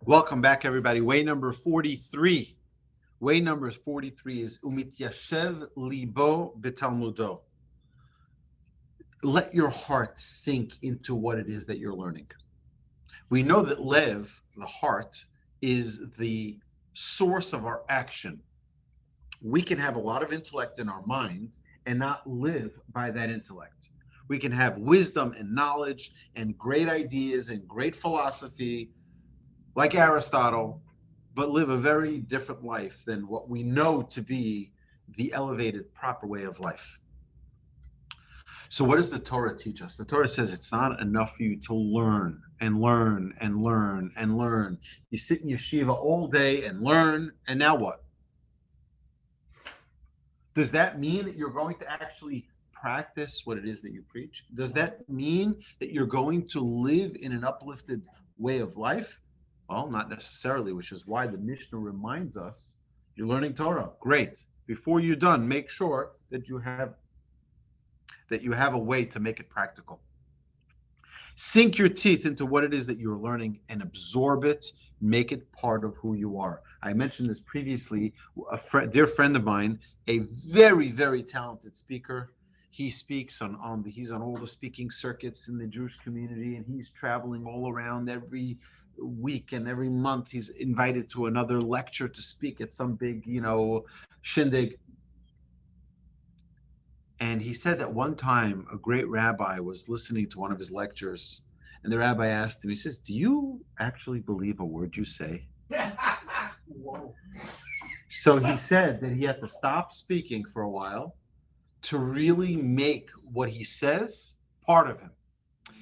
Welcome back, everybody. Way number 43. Way number 43 is Umityashev libo betalmudo. Let your heart sink into what it is that you're learning. We know that lev, the heart, is the source of our action. We can have a lot of intellect in our mind and not live by that intellect. We can have wisdom and knowledge and great ideas and great philosophy, like Aristotle, but live a very different life than what we know to be the elevated, proper way of life. So what does the Torah teach us? The Torah says it's not enough for you to learn and learn and learn and learn. You sit in yeshiva all day and learn, and now what? Does that mean that you're going to actually practice what it is that you preach? Does that mean that you're going to live in an uplifted way of life? Well, not necessarily, which is why the Mishnah reminds us, you're learning Torah. Great. Before you're done, make sure that you have a way to make it practical. Sink your teeth into what it is that you're learning and absorb it. Make it part of who you are. I mentioned this previously. Dear friend of mine, a very, very talented speaker. He speaks he's on all the speaking circuits in the Jewish community, and he's traveling all around every week and every month. He's invited to another lecture to speak at some big, shindig. And he said that one time a great rabbi was listening to one of his lectures, and the rabbi asked him, he says, "Do you actually believe a word you say?" Whoa. So he said that he had to stop speaking for a while to really make what he says part of him.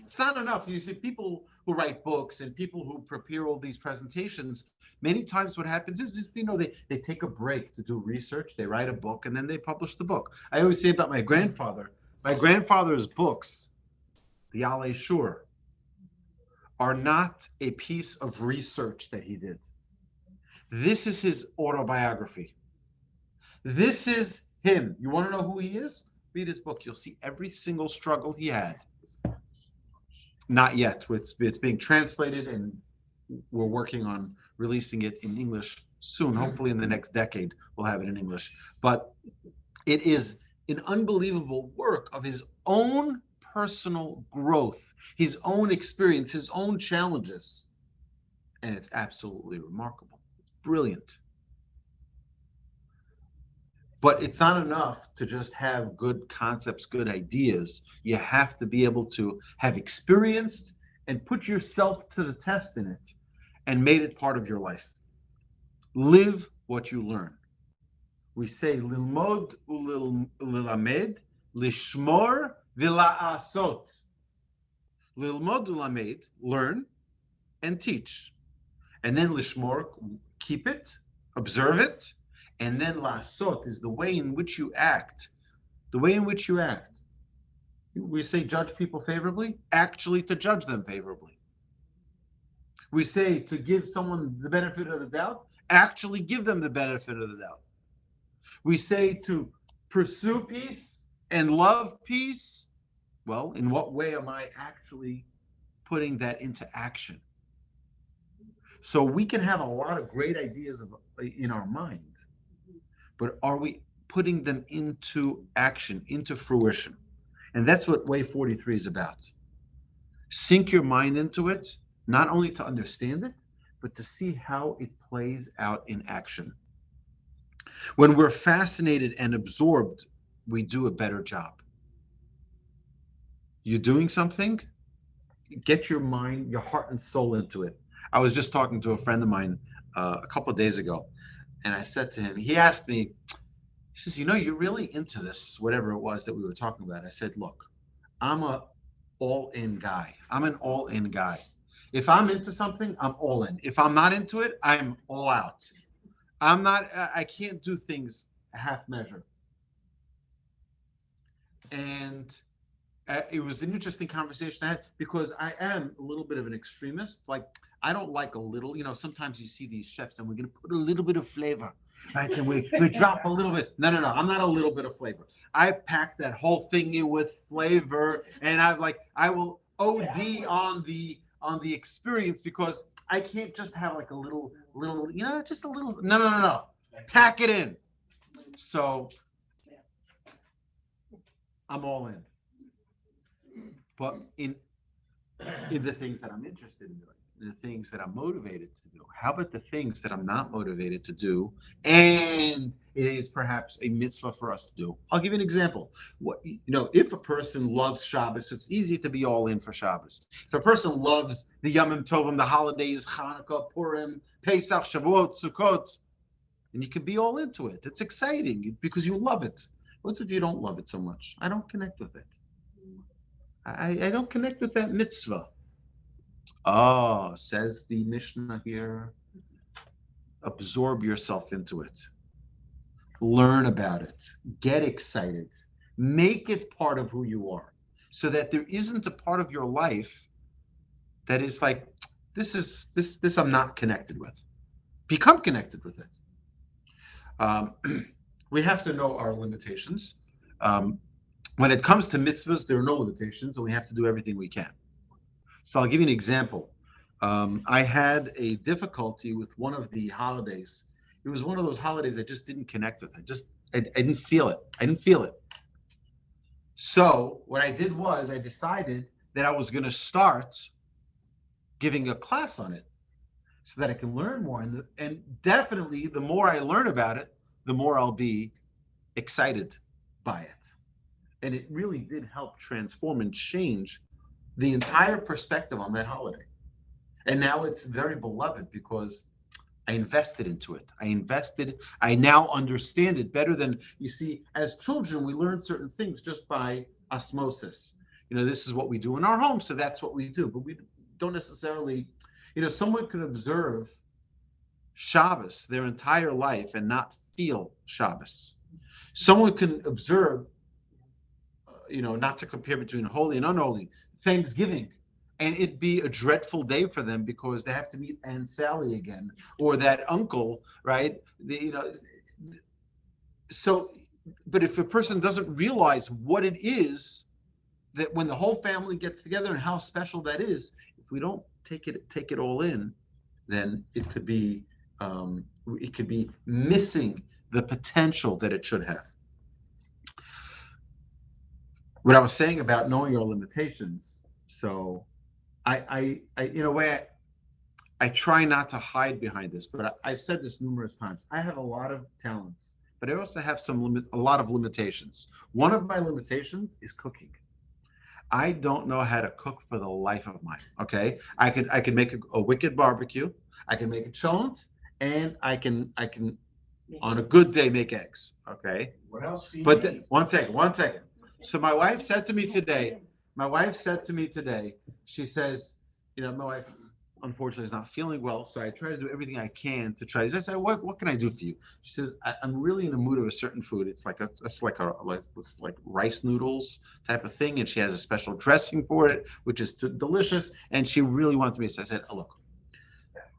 It's not enough. You see, people who write books and people who prepare all these presentations, many times what happens is they take a break to do research, they write a book, and then they publish the book. I always say about my grandfather's books, the Alei Shur, are not a piece of research that he did. This is his autobiography. This is him. You want to know who he is? Read his book. You'll see every single struggle he had. Not yet. It's being translated, and we're working on releasing it in English soon. Hopefully in the next decade, we'll have it in English. But it is an unbelievable work of his own personal growth, his own experience, his own challenges. And it's absolutely remarkable. It's brilliant. But it's not enough to just have good concepts, good ideas. You have to be able to have experienced and put yourself to the test in it and made it part of your life. Live what you learn. We say, lilmod ulilamed, lishmor vila'asot. Lilmod ulilamed, learn and teach. And then lishmor, keep it, observe it. And then la'asot is the way in which you act. The way in which you act. We say judge people favorably, actually to judge them favorably. We say to give someone the benefit of the doubt, actually give them the benefit of the doubt. We say to pursue peace and love peace. Well, in what way am I actually putting that into action? So we can have a lot of great ideas in our mind, but are we putting them into action, into fruition? And that's what Way 43 is about. Sink your mind into it, not only to understand it, but to see how it plays out in action. When we're fascinated and absorbed, we do a better job. You're doing something, get your mind, your heart and soul into it. I was just talking to a friend of mine a couple of days ago, and I said to him, he asked me, he says, you're really into this, whatever it was that we were talking about. I said, look, I'm an all-in guy. If I'm into something, I'm all in. If I'm not into it, I'm all out. I can't do things half measure. And it was an interesting conversation I had because I am a little bit of an extremist. Like, I don't like a little, sometimes you see these chefs and we're going to put a little bit of flavor, right? And we drop a little bit. No, I'm not a little bit of flavor. I pack that whole thing in with flavor, and I will OD on the on the experience, because I can't just have like a little, just a little. No. Pack it in. So I'm all in. But in the things that I'm interested in doing, the things that I'm motivated to do. How about the things that I'm not motivated to do, and it is perhaps a mitzvah for us to do? I'll give you an example. If a person loves Shabbos, it's easy to be all in for Shabbos. If a person loves the Yomim Tovim, the holidays, Hanukkah, Purim, Pesach, Shavuot, Sukkot, and you can be all into it. It's exciting because you love it. What's if you don't love it so much? I don't connect with it. I don't connect with that mitzvah. Oh, says the Mishnah here, absorb yourself into it. Learn about it. Get excited. Make it part of who you are, so that there isn't a part of your life that is like, this I'm not connected with. Become connected with it. We have to know our limitations. When it comes to mitzvahs, there are no limitations, and we have to do everything we can. So I'll give you an example. I had a difficulty with one of the holidays. It was one of those holidays I just didn't connect with. I didn't feel it. So what I did was I decided that I was going to start giving a class on it so that I can learn more. And definitely the more I learn about it, the more I'll be excited by it. And it really did help transform and change the entire perspective on that holiday. And now it's very beloved because I invested into it. I now understand it better than, you see, as children, we learn certain things just by osmosis. This is what we do in our home, so that's what we do. But we don't necessarily, someone could observe Shabbos their entire life and not feel Shabbos. Someone can observe, not to compare between holy and unholy, Thanksgiving, and it'd be a dreadful day for them because they have to meet Aunt Sally again, or that uncle, right? So, but if a person doesn't realize what it is, that when the whole family gets together and how special that is, if we don't take it all in, then it could be missing the potential that it should have. What I was saying about knowing your limitations. So I in a way, I try not to hide behind this, but I've said this numerous times. I have a lot of talents, but I also have a lot of limitations. One of my limitations is cooking. I don't know how to cook for the life of mine. Okay, I can make a wicked barbecue. I can make a cholent, and I can on a good day make eggs. Okay. What else do you But need? One second. So my wife said to me today, she says, my wife unfortunately is not feeling well, so I try to do everything I can to try. I said, what can I do for you? She says, I'm really in the mood of a certain food. It's like rice noodles type of thing, and she has a special dressing for it, which is delicious, and she really wanted me. So I said, look,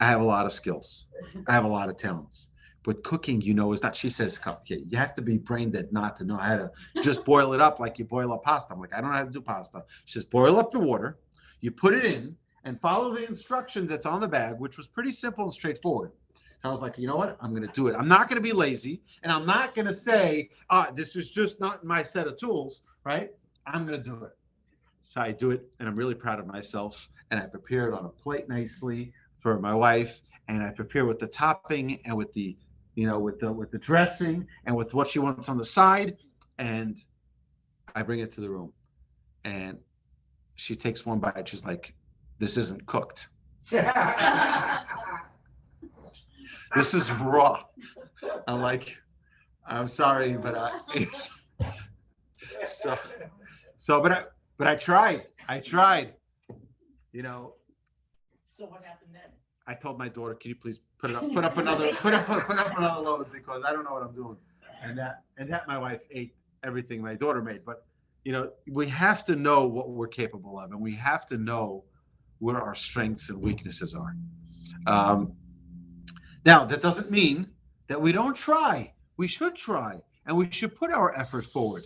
I have a lot of skills. I have a lot of talents. But cooking, is not, she says, you have to be brain dead not to know how to just boil it up like you boil up pasta. I'm like, I don't know how to do pasta. She says, boil up the water, you put it in, and follow the instructions that's on the bag, which was pretty simple and straightforward. So I was like, you know what? I'm going to do it. I'm not going to be lazy, and I'm not going to say, this is just not my set of tools, right? I'm going to do it. So I do it, and I'm really proud of myself, and I prepare it on a plate nicely for my wife, and I prepare with the topping and with the with the dressing and with what she wants on the side, and I bring it to the room, and she takes one bite. She's like, "This isn't cooked. This is raw." I'm like, "I'm sorry, but but I tried. So what happened then? I told my daughter, "Can you please put up another load, because I don't know what I'm doing." And that my wife ate everything my daughter made. But we have to know what we're capable of, and we have to know where our strengths and weaknesses are. Now, that doesn't mean that we don't try. We should try, and we should put our effort forward.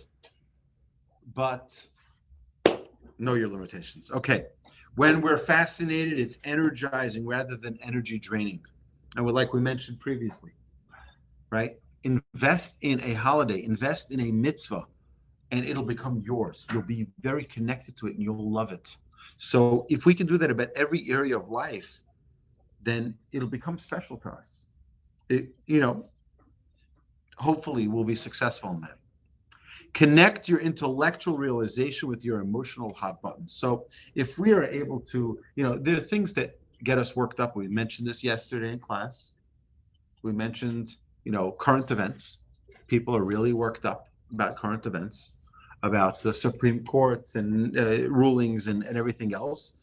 But know your limitations. Okay, When we're fascinated, it's energizing rather than energy draining. And like we mentioned previously, right? Invest in a holiday, invest in a mitzvah, and it'll become yours. You'll be very connected to it and you'll love it. So if we can do that about every area of life, then it'll become special to us. Hopefully we'll be successful in that. Connect your intellectual realization with your emotional hot buttons. So if we are able to, there are things that get us worked up. We mentioned this yesterday in class. We mentioned, current events. People are really worked up about current events, about the Supreme Courts and rulings and everything else.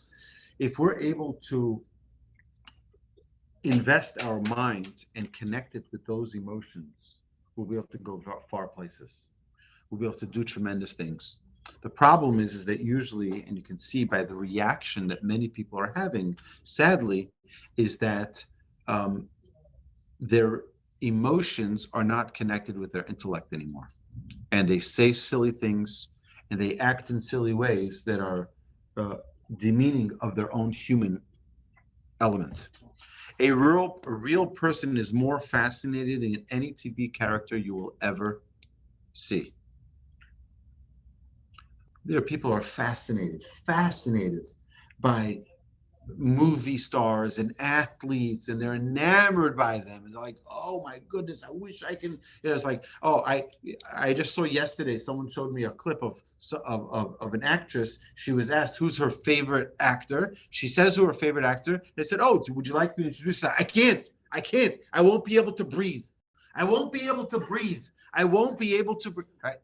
If we're able to invest our mind and connect it with those emotions, we'll be able to go far places. We'll be able to do tremendous things. The problem is that usually, and you can see by the reaction that many people are having, sadly, is that their emotions are not connected with their intellect anymore. And they say silly things and they act in silly ways that are demeaning of their own human element. A real person is more fascinated than any TV character you will ever see. There are people who are fascinated by movie stars and athletes, and they're enamored by them, and they're like, oh my goodness, I wish I can. It's like, oh, I just saw yesterday, someone showed me a clip of an actress. She was asked who's her favorite actor. She says who her favorite actor. They said, oh, would you like me to introduce that? I can't. I won't be able to breathe. I won't be able to breathe. Right?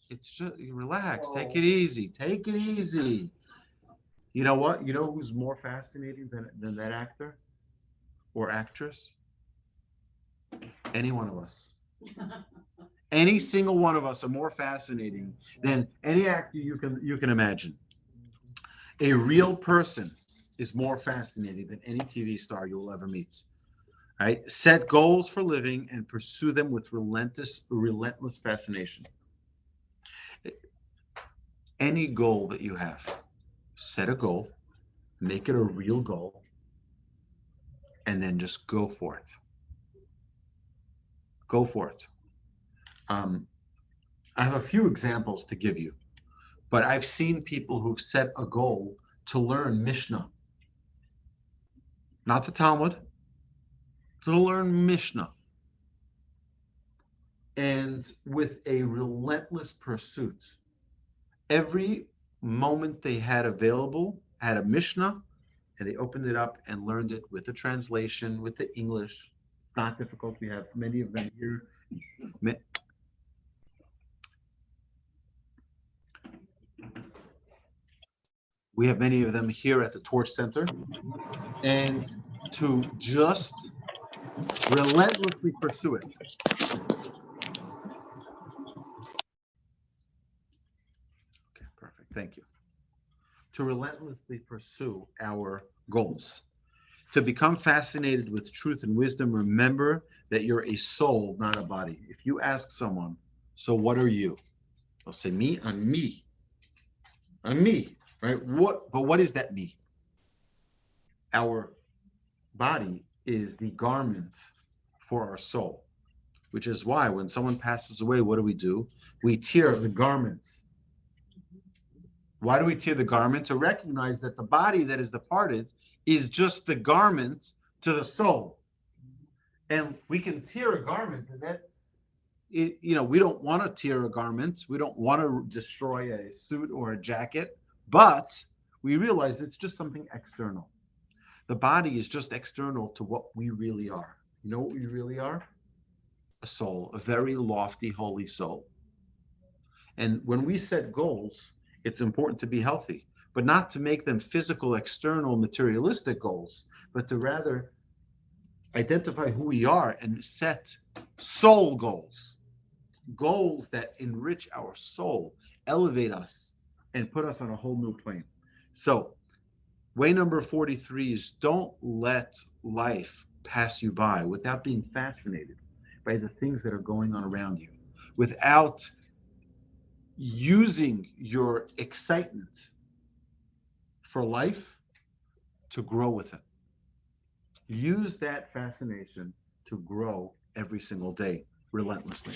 It's just, relax. Take it easy. You know what? You know who's more fascinating than that actor or actress? Any one of us. Any single one of us are more fascinating than any actor you can imagine. A real person is more fascinating than any TV star you will ever meet. Right? Set goals for living and pursue them with relentless fascination. Any goal that you have, set a goal, make it a real goal, and then just go for it. Go for it. I have a few examples to give you, but I've seen people who've set a goal to learn Mishnah, not the Talmud, to learn Mishnah. And with a relentless pursuit, every moment they had available had a Mishnah, and they opened it up and learned it with the translation, with the English. It's not difficult. We have many of them here. We have many of them here at the Torch Center. And to just relentlessly pursue it. Okay, perfect. Thank you. To relentlessly pursue our goals. To become fascinated with truth and wisdom, remember that you're a soul, not a body. If you ask someone, so what are you? They'll say, me, I'm me. I'm me, right? But what is that me? Our body is the garment for our soul, which is why when someone passes away, what do? We tear the garment. Why do we tear the garment? To recognize that the body that is departed is just the garment to the soul. And we can tear a garment, and we don't want to tear a garment. We don't want to destroy a suit or a jacket, but we realize it's just something external. The body is just external to what we really are. You know what we really are? A soul, a very lofty, holy soul. And when we set goals, it's important to be healthy, but not to make them physical, external, materialistic goals, but to rather identify who we are and set soul goals, goals that enrich our soul, elevate us, and put us on a whole new plane. So, way number 43 is don't let life pass you by without being fascinated by the things that are going on around you, without using your excitement for life to grow with it. Use that fascination to grow every single day relentlessly.